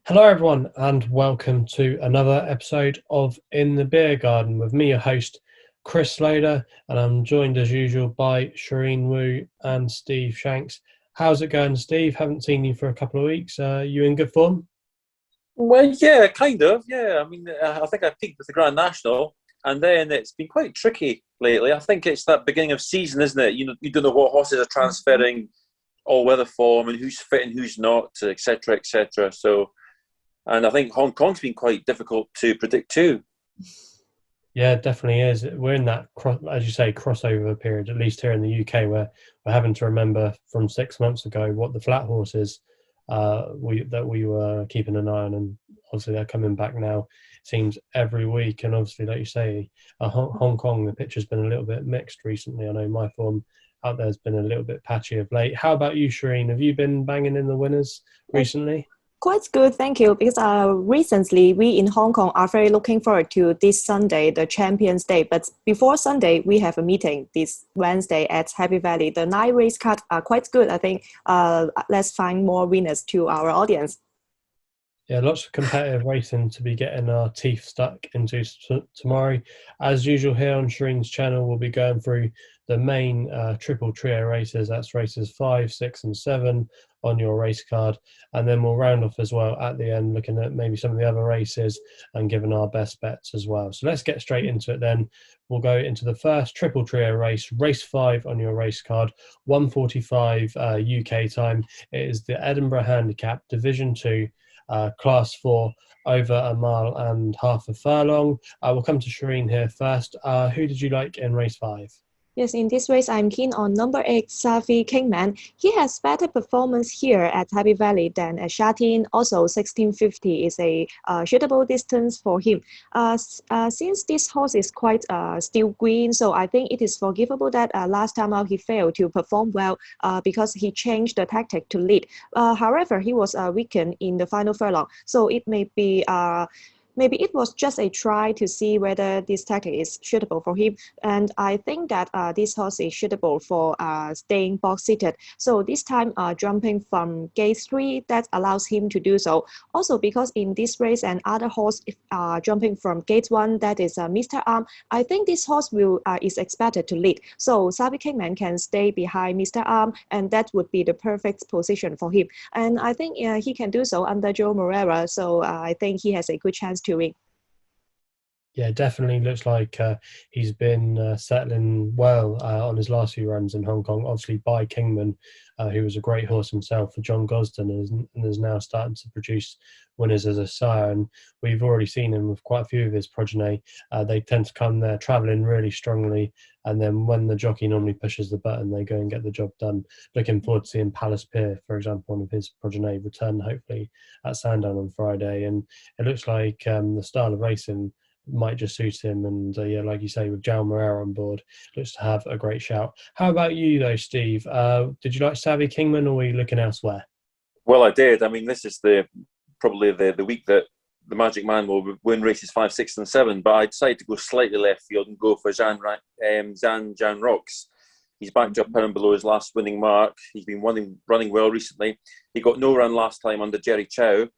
Hello, everyone, and welcome to another episode of In the Beer Garden with me, your host, Chris Loader, and I'm joined as usual by Charene Woo and Steve Shanks. How's it going, Steve? Haven't seen you for a couple of weeks. You in good form? Well, yeah, kind of. Yeah, I mean, I think I peaked with the Grand National, and then it's been quite tricky lately. I think it's that beginning of season, isn't it? You don't know what horses are transferring, all weather form, and who's fit and who's not, etc., etc. So, and I think Hong Kong's been quite difficult to predict too. Yeah, it definitely is. We're in that, as you say, crossover period, at least here in the UK, where we're having to remember from 6 months ago what the flat horses we were keeping an eye on, and obviously they're coming back now. It seems every week, and obviously, like you say, Hong Kong, the picture's been a little bit mixed recently. I know my form out there's been a little bit patchy of late. How about you, Shireen? Have you been banging in the winners Yes, recently? quite good, thank you. Because recently we in Hong Kong are very looking forward to this Sunday, the Champions Day. But before Sunday, we have a meeting this Wednesday at Happy Valley. The night race card are quite good. I think let's find more winners to our audience. Yeah, lots of competitive racing to be getting our teeth stuck into tomorrow. As usual, here on Shireen's channel, we'll be going through the main triple trio races. That's races 5, 6, and 7 on your race card. And then we'll round off as well at the end, looking at maybe some of the other races and giving our best bets as well. So let's get straight into it then. We'll go into the first triple trio race, race 5 on your race card, 1:45 UK time. It is the Edinburgh Handicap Division 2. Class 4 over a mile and half a furlong. We'll come to Shireen here first. Who did you like in race 5? Yes, in this race, I'm keen on number 8, Safi Kingman. He has better performance here at Happy Valley than at Shatin. Also, 1650 is a suitable distance for him. Since this horse is quite still green, so I think it is forgivable that last time out he failed to perform well because he changed the tactic to lead. However, he was weakened in the final furlong, so it may be maybe it was just a try to see whether this tactic is suitable for him. And I think that this horse is suitable for staying box seated. So this time jumping from gate 3, that allows him to do so. Also because in this race and other horse jumping from gate 1, that is Mr. Arm, I think this horse will is expected to lead. So Sabi Kingman can stay behind Mr. Arm, and that would be the perfect position for him. And I think he can do so under Joe Morera. So I think he has a good chance to win. Yeah, definitely looks like he's been settling well on his last few runs in Hong Kong, obviously by Kingman, who was a great horse himself for John Gosden and is now starting to produce winners as a sire. And we've already seen him with quite a few of his progeny. They tend to come there travelling really strongly, and then when the jockey normally pushes the button, they go and get the job done. Looking forward to seeing Palace Pier, for example, one of his progeny, return hopefully at Sandown on Friday. And it looks like the style of racing might just suit him. And yeah, like you say, with Jal Moreira on board, looks to have a great shout. How about you though, Steve? Did you like Savvy Kingman, or were you looking elsewhere? Well, I did. I mean, this is probably the week that the Magic Man will win races 5, 6, and 7. But I decided to go slightly left field and go for Zan Jan Rocks. He's backed up pound below his last winning mark. He's been running well recently. He got no run last time under Jerry Chow,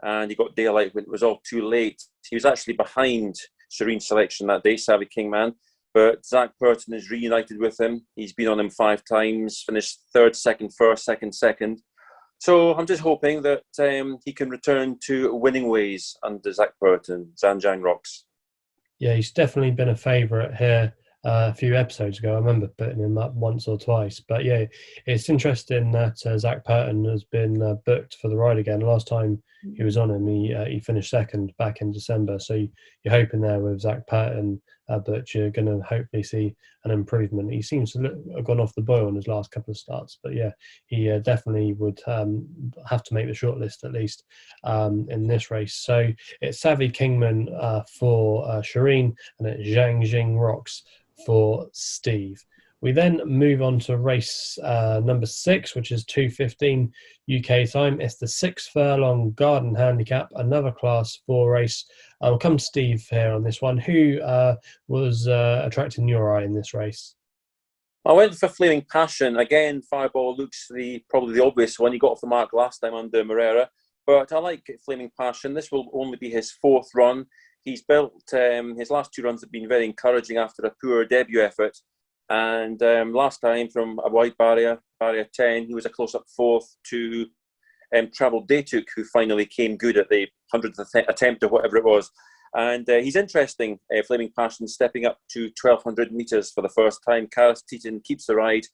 and he got daylight when it was all too late. He was actually behind Serene's selection that day, Savvy Kingman, but Zach Burton is reunited with him. He's been on him 5 times, finished third, second, first, second, second. So I'm just hoping that he can return to winning ways under Zach Burton, Zanjang Rocks. Yeah, he's definitely been a favourite here a few episodes ago. I remember putting him up once or twice. But yeah, it's interesting that Zach Burton has been booked for the ride again. Last time he was on him, he finished second back in December. So you're hoping there with Zach Burton, but you're going to hopefully see an improvement. He seems to have gone off the boil in his last couple of starts. But yeah, he definitely would have to make the shortlist at least in this race. So it's Savvy Kingman for Shireen, and it's Zhang Jing Rocks for Steve. We then move on to race number 6, which is 2:15 UK time. It's the 6 furlong Garden Handicap, another class 4 race. I'll come to Steve here on this one. Who was attracting your eye in this race? I went for Flaming Passion. Again, Fireball looks probably the obvious one. He got off the mark last time under Moreira. But I like Flaming Passion. This will only be his 4th run. He's built, his last 2 runs have been very encouraging after a poor debut effort. And last time from a wide barrier 10, he was a close-up 4th to Travel Daytuk, who finally came good at the 100th attempt or whatever it was. And he's interesting, Flaming Passion, stepping up to 1,200 metres for the first time. Karis Teton keeps the ride.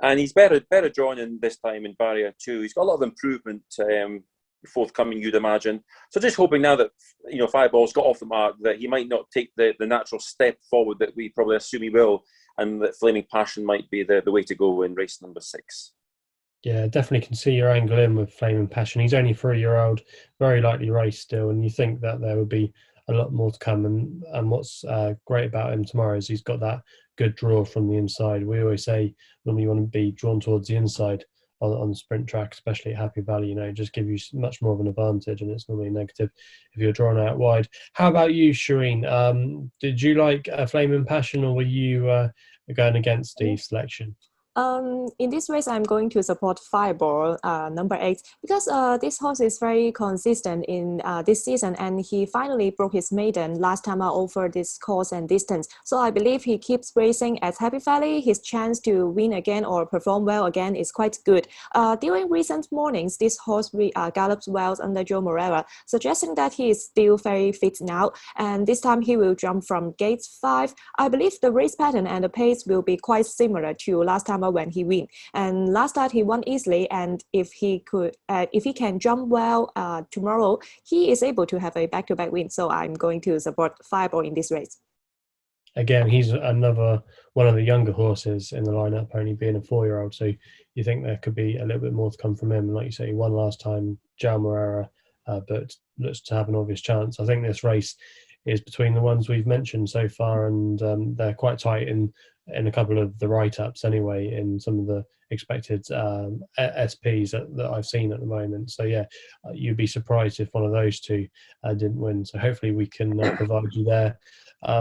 And he's better drawn in this time in barrier 2. He's got a lot of improvement forthcoming, you'd imagine. So just hoping now that, Fireball's got off the mark, that he might not take the natural step forward that we probably assume he will, and that Flaming Passion might be the way to go in race number 6. Yeah, definitely can see your angle in with Flaming Passion. He's only 3-year-old, very likely race still, and you think that there would be a lot more to come. And what's great about him tomorrow is he's got that good draw from the inside. We always say normally you want to be drawn towards the inside on the sprint track, especially at Happy Valley, just give you much more of an advantage, and it's normally negative if you're drawn out wide. How about you, Charene? Did you like Flaming Passion, or were you going against Steve's selection? In this race, I'm going to support Fireball, number 8, because this horse is very consistent in this season, and he finally broke his maiden last time out over this course and distance. So I believe he keeps racing at Happy Valley. His chance to win again or perform well again is quite good. During recent mornings, this horse gallops well under Joe Morera, suggesting that he is still very fit now. And this time he will jump from gate 5. I believe the race pattern and the pace will be quite similar to last time when he win. And last start he won easily, and if he can jump well tomorrow, he is able to have a back-to-back win. So I'm going to support Fireball in this race. Again, he's another one of the younger horses in the lineup, only being a 4-year-old. So you think there could be a little bit more to come from him. And like you say, he won last time, Joe Morera, but looks to have an obvious chance. I think this race is between the ones we've mentioned so far, and they're quite tight in a couple of the write-ups anyway, in some of the expected SPs that I've seen at the moment. So yeah, you'd be surprised if one of those two didn't win. So hopefully we can provide you there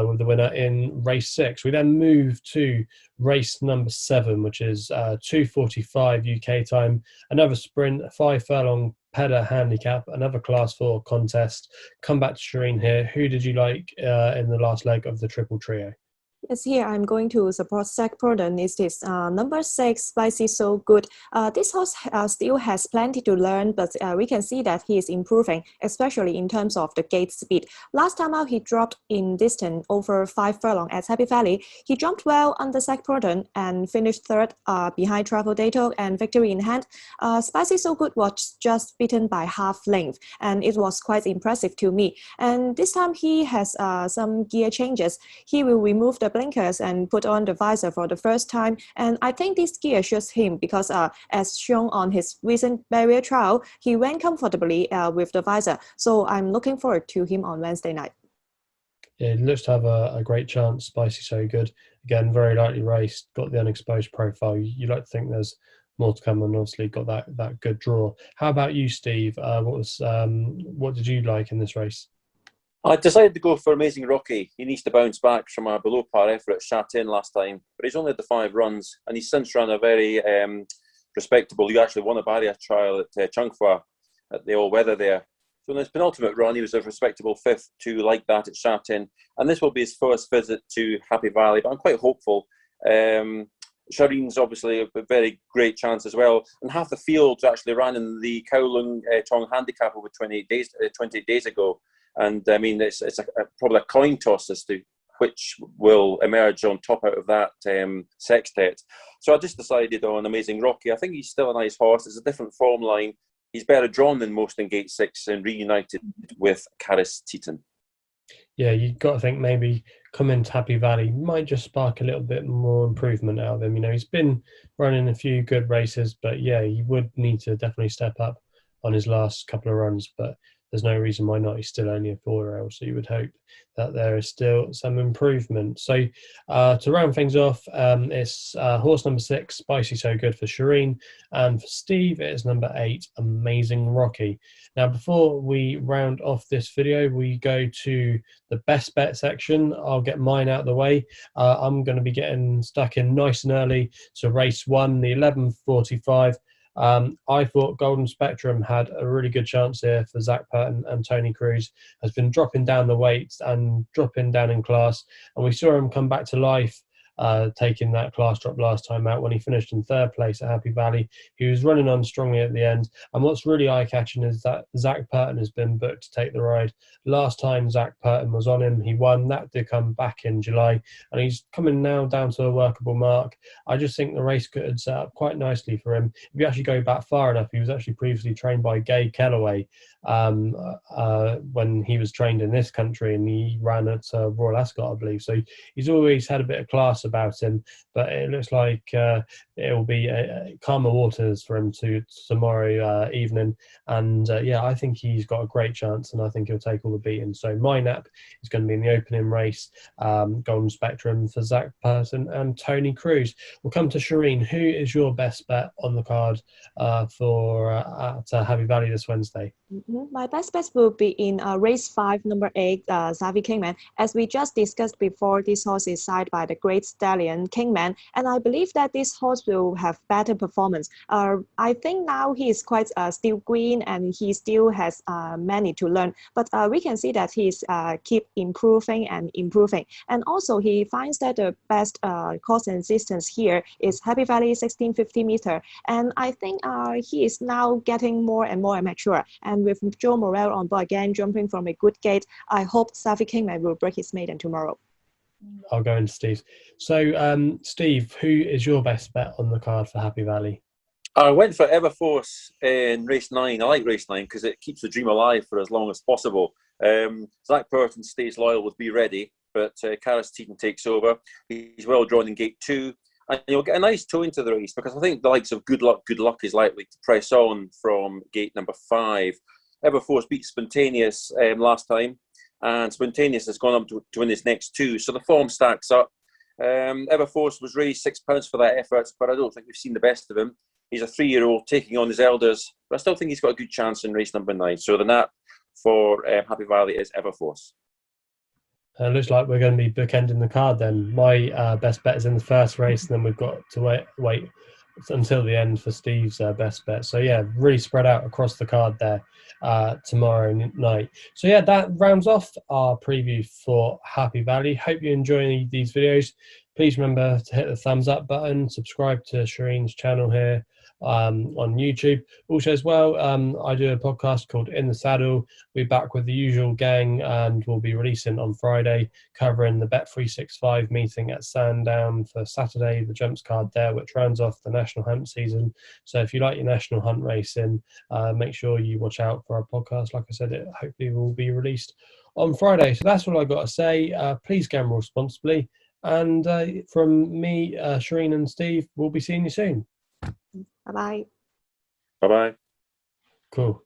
with the winner in race 6. We then move to race number 7, which is 2:45 UK time. Another sprint, 5 furlong Pedder handicap, another class 4 contest. Come back to Charene here. Who did you like in the last leg of the triple trio? Yes, here I'm going to support Zach Purden. Is this number 6, Spicy So Good. This horse still has plenty to learn, but we can see that he is improving, especially in terms of the gate speed. Last time out, he dropped in distance over 5 furlong at Happy Valley. He jumped well under Zach Purden and finished 3rd behind Travel Daytuk and Victory in Hand. Spicy So Good was just beaten by half length, and it was quite impressive to me. And this time he has some gear changes. He will remove the blinkers and put on the visor for the first time, and I think this gear suits him because as shown on his recent barrier trial, he went comfortably with the visor. So I'm looking forward to him on Wednesday night. Yeah, it looks to have a great chance. Spicy So Good, again, very lightly raced, got the unexposed profile. You like to think there's more to come, and obviously got that good draw. How about you, Steve? What did you like in this race? I decided to go for Amazing Rocky. He needs to bounce back from a below par effort at Châtillon last time, but he's only had the 5 runs, and he's since run a very respectable. He actually won a barrier trial at Chungfwa at the all-weather there. So in his penultimate run, he was a respectable 5th to like that at Châtillon, and this will be his first visit to Happy Valley, but I'm quite hopeful. Charene's obviously a very great chance as well, and half the field actually ran in the Kowloon Tong handicap over 28 days ago. And I mean, it's probably a coin toss as to which will emerge on top out of that sextet. So I just decided on Amazing Rocky. I think he's still a nice horse. It's a different form line. He's better drawn than most in Gate 6 and reunited with Karis Teton. Yeah, you've got to think maybe coming to Happy Valley might just spark a little bit more improvement out of him. He's been running a few good races, but yeah, he would need to definitely step up on his last couple of runs, but there's no reason why not. He's still only a 4-year-old, so you would hope that there is still some improvement. So to round things off, it's horse number 6, Spicy So Good for Charene, and for Steve, it is number 8, Amazing Rocky. Now, before we round off this video, we go to the best bet section. I'll get mine out of the way. I'm going to be getting stuck in nice and early to race 1, the 11:45. I thought Golden Spectrum had a really good chance here for Zach Purton, and Tony Cruz has been dropping down the weights and dropping down in class, and we saw him come back to life, taking that class drop last time out when he finished in 3rd place at Happy Valley. He was running on strongly at the end, and what's really eye-catching is that Zach Purton has been booked to take the ride. Last time Zach Purton was on him, he won. That did come back in July, and he's coming now down to a workable mark. I just think the race could set up quite nicely for him. If you actually go back far enough, he was actually previously trained by Gay Kellaway when he was trained in this country, and he ran at Royal Ascot, I believe. So he's always had a bit of class about him, but it looks like it will be calmer waters for him tomorrow evening. And yeah, I think he's got a great chance, and I think he'll take all the beating. So my nap is going to be in the opening race, Golden Spectrum for Zach Purton and Tony Cruz. We'll come to Charene. Who is your best bet on the card at Happy Valley this Wednesday? My best bet will be in race 5, number 8, Xavi Kingman. As we just discussed before, this horse is side by the great stallion Kingman, and I believe that this horse will have better performance. I think now he is quite still green, and he still has many to learn, but we can see that he's keep improving and improving. And also he finds that the best course and distance here is Happy Valley 1650 meter, and I think he is now getting more and more mature. And with Joe Morel on board again, jumping from a good gate, I hope Xavi Kingman will break his maiden tomorrow. I'll go into Steve. So, Steve, who is your best bet on the card for Happy Valley? I went for Everforce in race 9. I like race 9 because it keeps the dream alive for as long as possible. Zach Purton stays loyal with Be Ready, but Karis Teaton takes over. He's well drawn in gate 2. And you'll get a nice tone to the race, because I think the likes of Good Luck is likely to press on from gate number 5. Everforce beat Spontaneous last time, and Spontaneous has gone up to win his next 2, so the form stacks up. Everforce was raised £6 for that effort, but I don't think we've seen the best of him. He's a 3-year-old taking on his elders, but I still think he's got a good chance in race number 9. So the nap for Happy Valley is Everforce. It looks like we're going to be bookending the card then. My best bet is in the first race, and then we've got to wait until the end for Steve's best bet. So yeah, really spread out across the card there tomorrow night. So yeah, that rounds off our preview for Happy Valley. Hope you enjoy these videos. Please remember to hit the thumbs up button, subscribe to Sharene's channel here on YouTube. Also as well, I do a podcast called In the Saddle. We'll be back with the usual gang, and we'll be releasing on Friday, covering the Bet365 meeting at Sandown for Saturday, the jumps card there, which rounds off the National Hunt season. So if you like your National Hunt racing, make sure you watch out for our podcast. Like I said, it hopefully will be released on Friday. So that's what I've got to say. Please gamble responsibly. And from me, Charene and Steve, we'll be seeing you soon. Bye-bye. Bye-bye. Cool.